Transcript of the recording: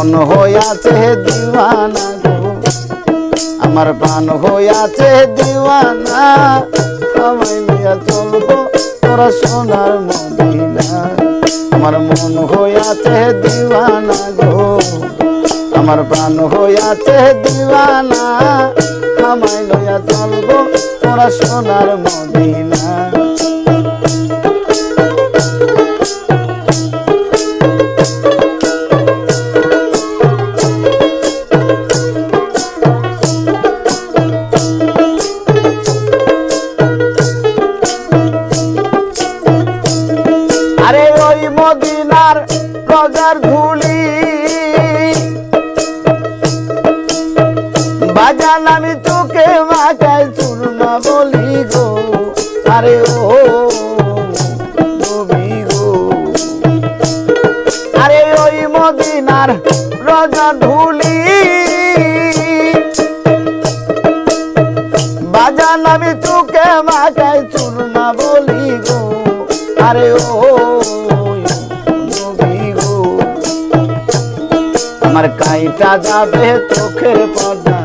মন হইয়াছে দিওয়ানা গো, আমার প্রাণ হইয়াছে দিওয়ানা, আমায় নিয়ে চলবো তোরা সোনার মদিনা। আমার মন হইয়াছে দিওয়ানা গো, আমার প্রাণ হইয়াছে দিওয়ানা, আমায় লইয়া চলবো তোরা সোনার মদিনা। আরে ওই মদিনার রোজার ধুলি বাজান আমি তোকে মাথায় চূর্ণা বলি গো, আরে ও নবী গো। আরে ওই মদিনার রোজার ধুলি বাজান আমি তোকে মাথায় চূর্ণা বলি গো, আরে ও নবী গো। আমার কাইটা যাবে চোখের পর্দা